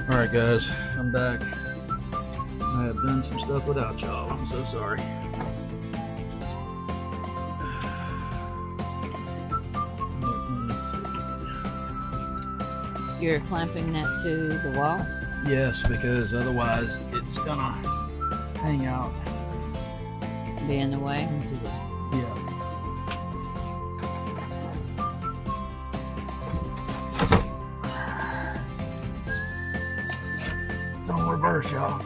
Alright guys, I'm back. I have done some stuff without y'all. I'm so sorry. You're clamping that to the wall? Yes, because otherwise it's gonna hang out. Be in the way? Into the, yeah. Don't reverse, y'all.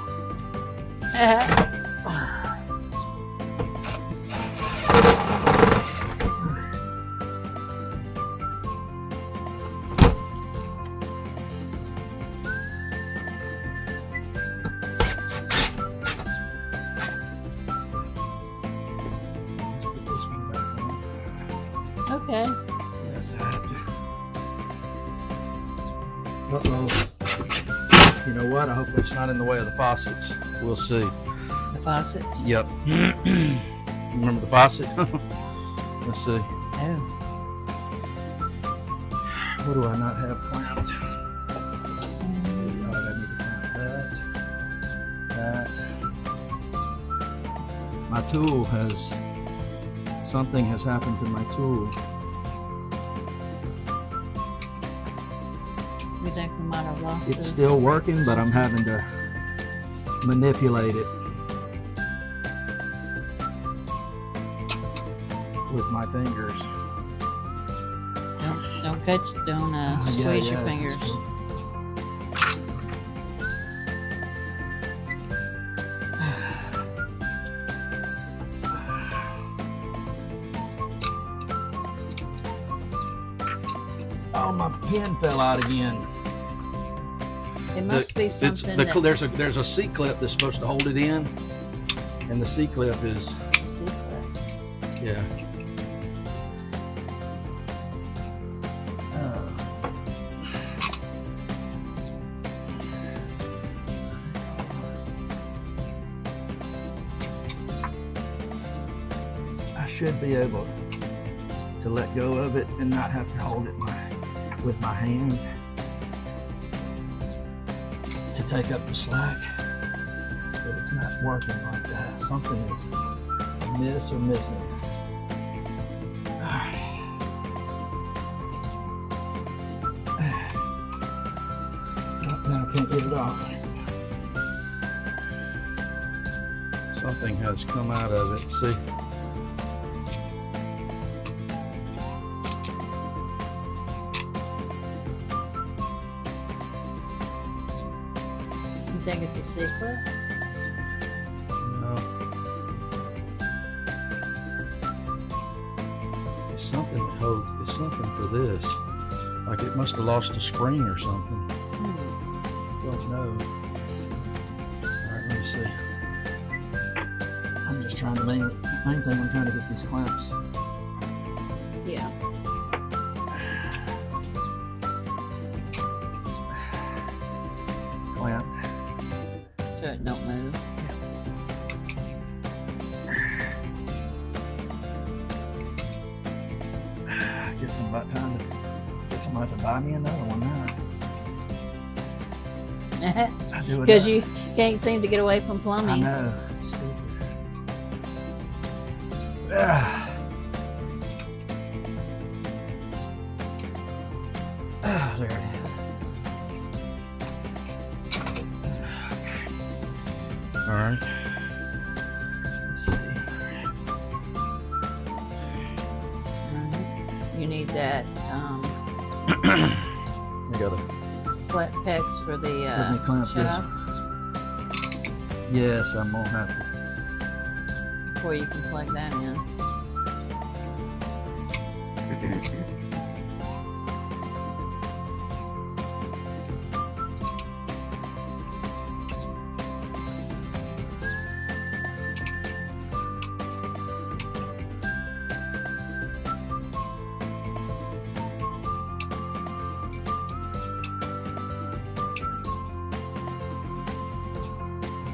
Okay. Yes, I have to. Uh-oh. You know what? I hope it's not in the way of the faucets. We'll see. The faucets? Yep. Remember the faucet? Let's see. Oh. What do I not have clamped? Let's see. All right, I need to clamp that. My tool has... Something has happened to my tool. You think we might have lost it? It's still working, but I'm having to manipulate it with my fingers. Don't squeeze your fingers. Oh, my pen fell out again. It must be something there's a C-clip that's supposed to hold it in, and the C-clip is yeah. I should be able to let go of it and not have to hold it with my hand to take up the slack, but it's not working like that. Something is amiss or missing. All right. Now I can't get it off. Something has come out of it. See? You think it's a secret? No. It's something that holds, it's something for this. Like it must have lost a spring or something. Don't know. Alright, let me see. I'm just trying to main thing I'm trying to get these clamps. Yeah. Clamped. So it don't move. I guess I'm about time to have to buy me another one now. Because you can't seem to get away from I plumbing. know. It's stupid. Ah. Ah, there it is. All right. Let's see. You need that I got a flat pegs for the Let me clamp shut this. off Yes, I'm gonna have to. before you can plug that in.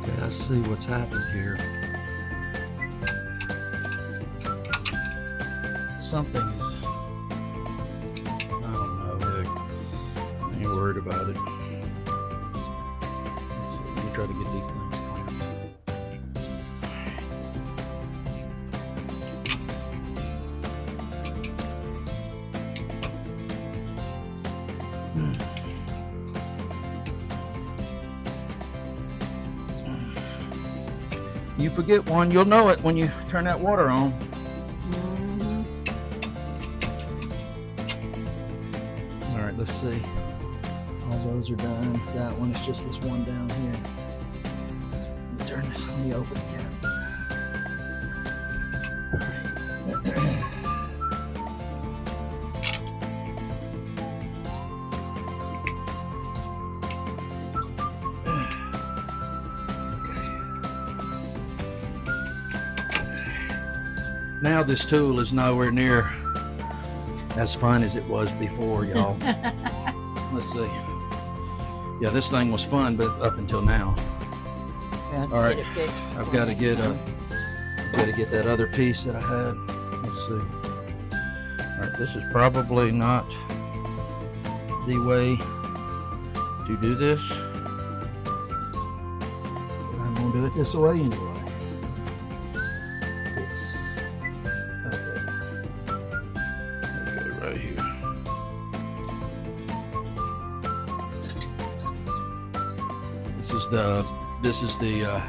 Okay, let's see what's happened here. Something is, I don't know, heck, I ain't worried about it. try to get these things clamped. You forget one, you'll know it when you turn that water on. Mhm. All right, let's see. All those are done. That one is just this one down here. Let me turn this. Let me open the cap. All right. Now this tool is nowhere near as fun as it was before, y'all. Let's see. Yeah, this thing was fun, but up until now. Yeah, All right, get it fixed I've before got to next get time. that other piece that I had. Let's see. All right, this is probably not the way to do this. But I'm gonna do it this way anyway. Right here. This is the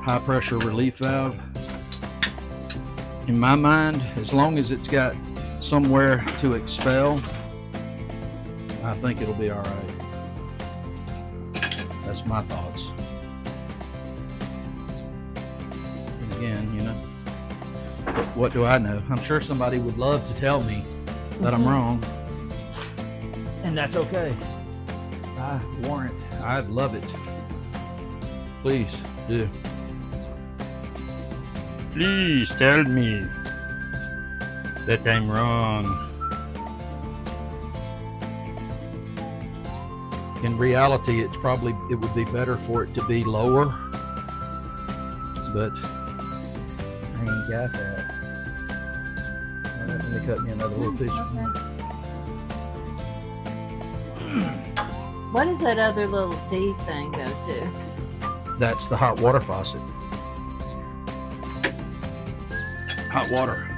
high pressure relief valve. In my mind, as long as it's got somewhere to expel, I think it'll be all right. That's my thoughts. And again, you know, what do I know? I'm sure somebody would love to tell me that I'm wrong, and that's okay. I'd love it. Please do. Please tell me that I'm wrong. In reality, it would be better for it to be lower, but I ain't got that. All right, let me cut me another little piece. What does that other little teeth thing go to? That's the hot water faucet. Hot water.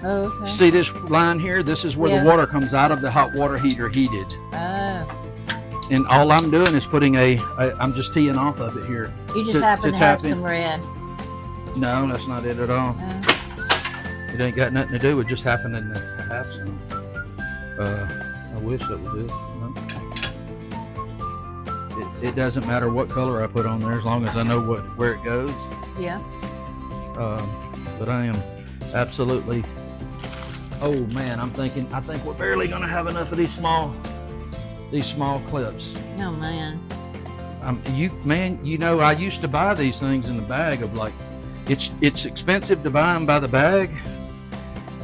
Oh, okay. See this line here? This is where Yeah. the water comes out of the hot water heater heated. Oh, And all I'm doing is putting I'm just teeing off of it here. you just To- happen to to have tap in. some red. No, that's not it at all. Oh. It ain't got nothing to do with just happening to have some. I wish that would do it. No. It doesn't matter what color I put on there as long as I know where it goes. Yeah. But I am absolutely. Oh man, I think we're barely gonna have enough of these small clips. Oh man. You know, I used to buy these things in the bag of like, it's expensive to buy them by the bag,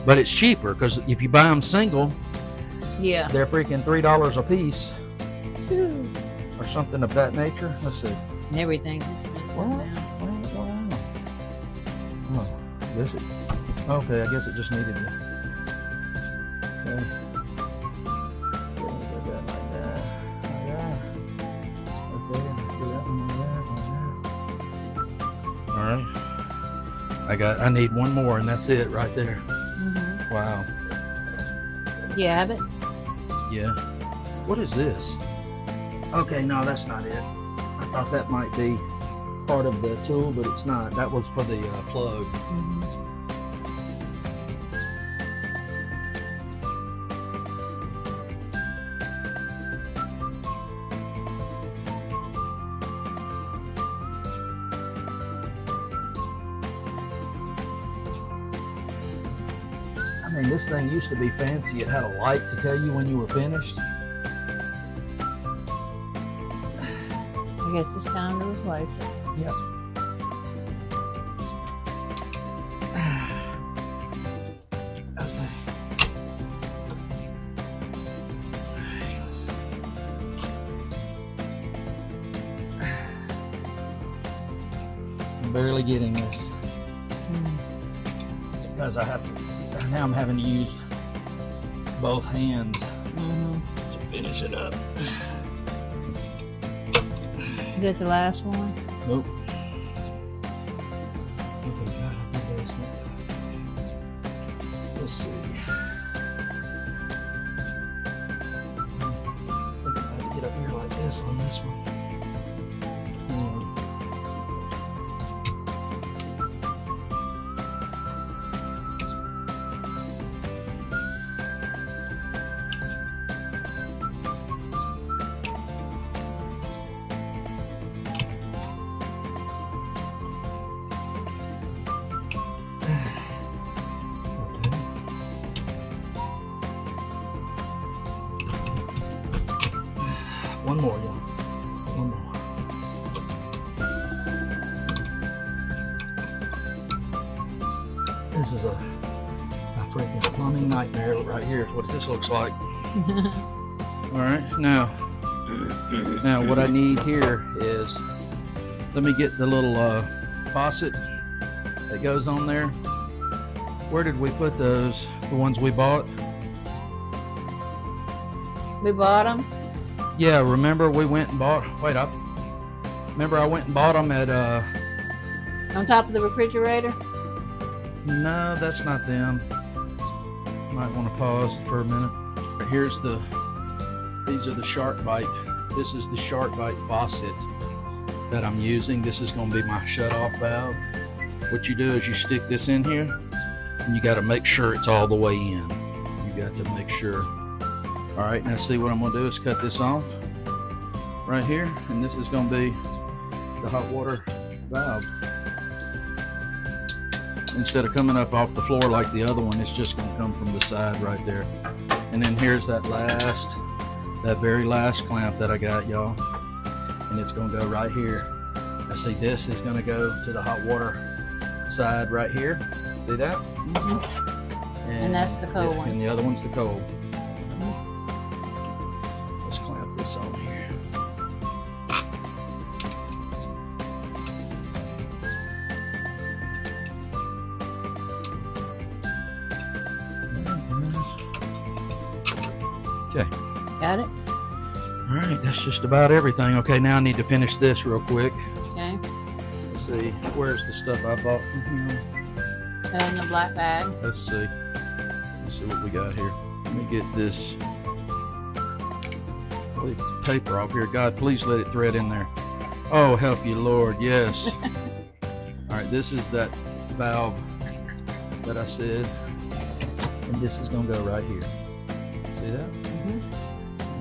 but it's cheaper because if you buy them single, Yeah. they're freaking $3 a piece or something of that nature. Let's see. And everything's expensive What? now. Oh, this is okay. I guess it just needed to. Okay. All right. I need one more, and that's it right there. Mm-hmm. Wow. You have it? Yeah. What is this? Okay, no, that's not it. I thought that might be part of the tool, but it's not. That was for the plug. Mm-hmm. I mean, this thing used to be fancy. It had a light to tell you when you were finished. I guess it's time to replace it. Yep. Okay. I'm barely getting this because now I'm having to use both hands Mm-hmm. to finish it up. Is that the last one? Nope. Okay, God, I think there's no- Let's see. I think I have to get up here like this on this one. One more, y'all. One more. This is a freaking plumbing nightmare right here is what this looks like. All right, now what I need here is, let me get the little faucet that goes on there. Where did we put those? The ones we bought? We bought them. Yeah, remember we went and bought, remember I went and bought them at, On top of the refrigerator. no, that's not them. Might want to pause for a minute. Here's these are the SharkBite. This is the SharkBite faucet that I'm using. This is going to be my shut-off valve. What you do is you stick this in here, and you got to make sure it's all the way in. You got to make sure. All right, now see what I'm going to do is cut this off right here, and this is going to be the hot water valve. Instead of coming up off the floor like the other one, it's just going to come from the side right there. And then here's that very last clamp that I got, y'all, and it's going to go right here. Now see, this is going to go to the hot water side right here. See that? Mm-hmm. And that's the cold one. And the other one's the cold. Let's clamp this on here. Okay. Got it? All right, that's just about everything. Okay, now I need to finish this real quick. Okay. Let's see, where's the stuff I bought from here? In the black bag. Let's see. Let's see what we got here. Let me get this paper off here. God, please let it thread in there. Oh, help you, Lord. Yes. All right, this is that valve that I said, and this is going to go right here. See that? Mm-hmm.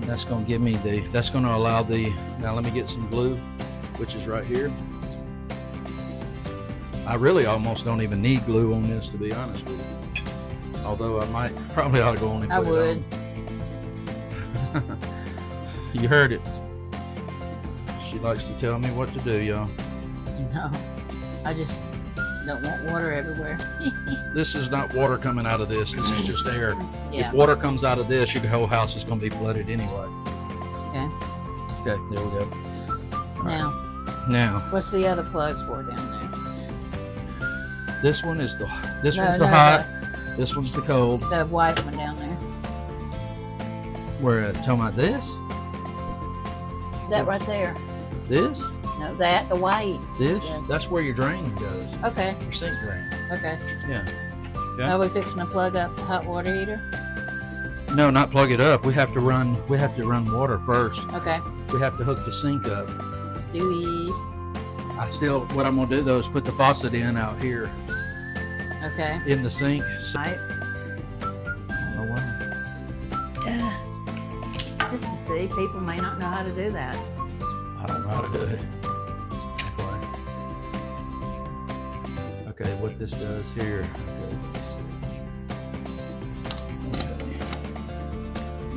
And that's going to give me that's going to allow now let me get some glue, which is right here. I really almost don't even need glue on this, to be honest with you. Although I probably ought to go on and put I would. it on. You heard it. She likes to tell me what to do, y'all. No, I just don't want water everywhere. This is not water coming out of this. This is just air. Yeah. If water comes out of this, your whole house is going to be flooded anyway. Okay. Okay, there we go. All right. Now, What's the other plugs for down there? this one is this No, one's the no, hot. This one's the cold. The white one down there. We're talking about this. That right there. This. No, that, the white. This. Yes. That's where your drain goes. Okay. Your sink drain. Okay. Yeah. Are we fixing to plug up the hot water heater? No, not plug it up. We have to run water first. Okay. We have to hook the sink up. Stewie. What I'm gonna do though is put the faucet in out here Okay. in the sink. Right. I don't know why. Just to see, people may not know how to do that. I don't know how to do it. Okay, what this does here. Okay, let's see. Okay.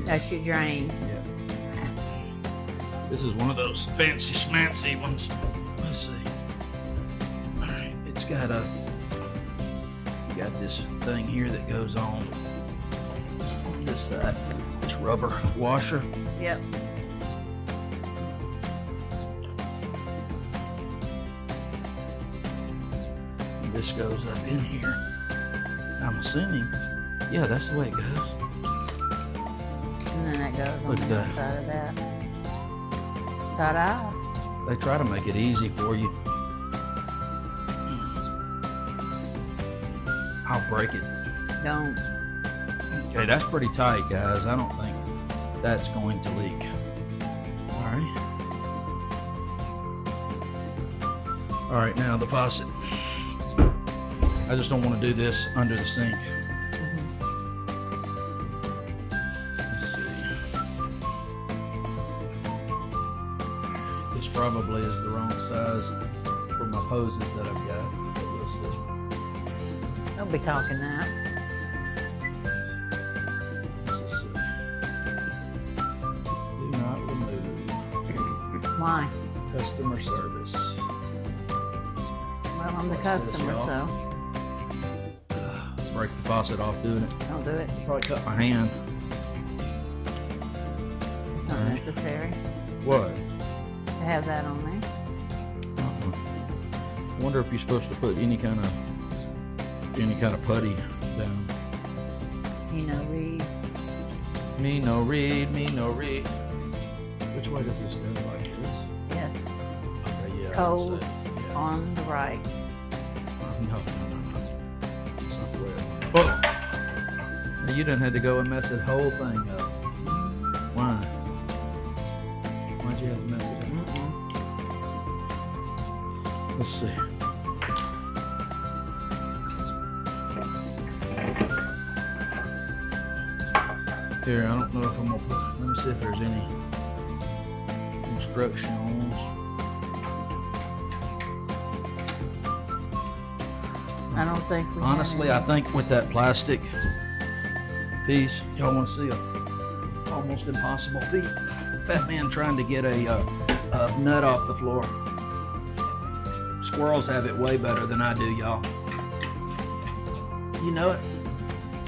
That's your drain. Yeah. This is one of those fancy schmancy ones. Let's see. All right, it's got this thing here that goes on this side. This rubber washer. Yep. This goes up in here. I'm assuming, yeah, that's the way it goes. And then that goes on Look the at that. other side of that. Ta-da. They try to make it easy for you. I'll break it. Don't. Okay, that's pretty tight, guys. I don't think that's going to leak. All right. All right, now the faucet. I just don't want to do this under the sink. Let's see. This probably is the wrong size for my poses that I've got. But we'll see. Don't be talking that. Let's see. Do not remove. Why? Customer service. Well, I'm the What's this, customer, y'all? so Break the faucet off doing it. don't do it. Probably cut my hand. It's not Alright. necessary What? to have that on there. I wonder if you're supposed to put any kind of putty down. You know, read. Me no read, me no read. Which way does this go? Like this? Yes. Okay, yeah. I would Cold say, yeah. on the right. No. It's not the way. Oh! Now you done had to go and mess that whole thing up. Why? Why'd you have to mess it up? Let's see. Here, I don't know if I'm gonna put, let me see if there's any instructions. I don't think we Honestly, I have think with that plastic piece, y'all wanna see a almost impossible feat. Fat man trying to get a nut off the floor. Squirrels have it way better than I do, y'all. You know it?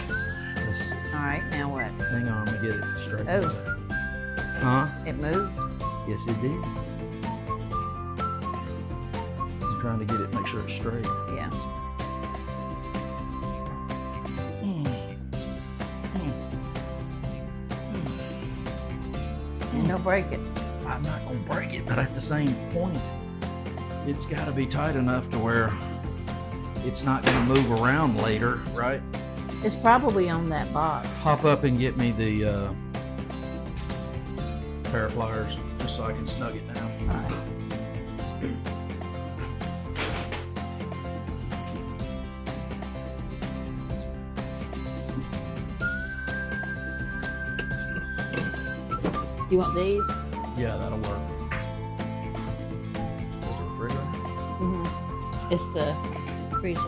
Let's see. any. All right, now what? Hang on, I'm gonna get it straight. Oh. Huh? It moved? Yes, it did. I'm trying to get it, make sure it's straight. Yeah. And don't break it. I'm not gonna break it, but at the same point, it's gotta be tight enough to where it's not gonna move around later, right? It's probably on that box. Hop up and get me the pair of pliers just so I can snug it down. All right. You want these? Yeah, that'll work. There's a refrigerator. Mm-hmm. It's the freezer.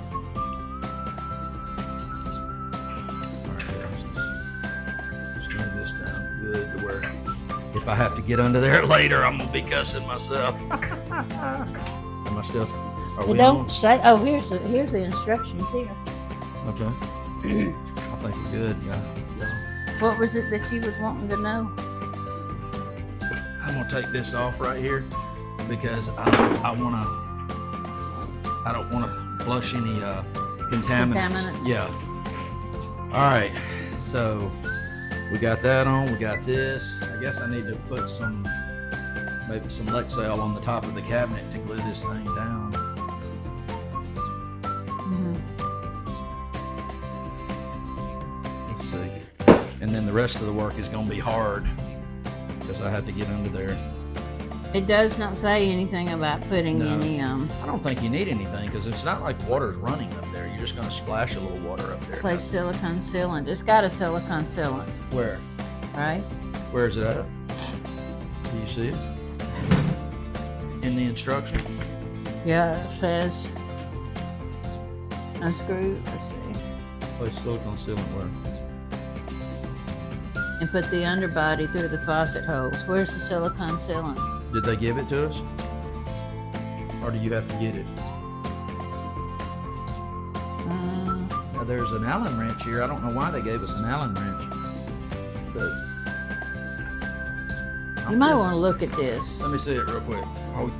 Alright, here, I'll just snug this down good to where if I have to get under there later, I'm gonna be cussing myself. Am I still? Are It we don't on? say. Oh, here's the instructions here. Okay. I think we're good. Yeah. What was it that you was wanting to know? I'm gonna take this off right here because I don't wanna flush any contaminants. Contaminants. Yeah. All right. So we got that on. We got this. I guess I need to put maybe some Lexel on the top of the cabinet to glue this thing down. Mm-hmm. Let's see. And then the rest of the work is gonna be hard because I had to get under there. It does not say anything about putting No. any I don't think you need anything because it's not like water's running up there. You're just gonna splash a little water up there. place silicone sealant. It's got a silicone sealant, Where? right? Where is it at? Do you see it? In the instruction? Yeah, it says unscrew. Let's see. Place silicone sealant where? And put the underbody through the faucet holes. Where's the silicone sealant? Did they give it to us? Or do you have to get it? Now there's an Allen wrench here. I don't know why they gave us an Allen wrench. But You might want to look at this. let me see it real quick. Oh,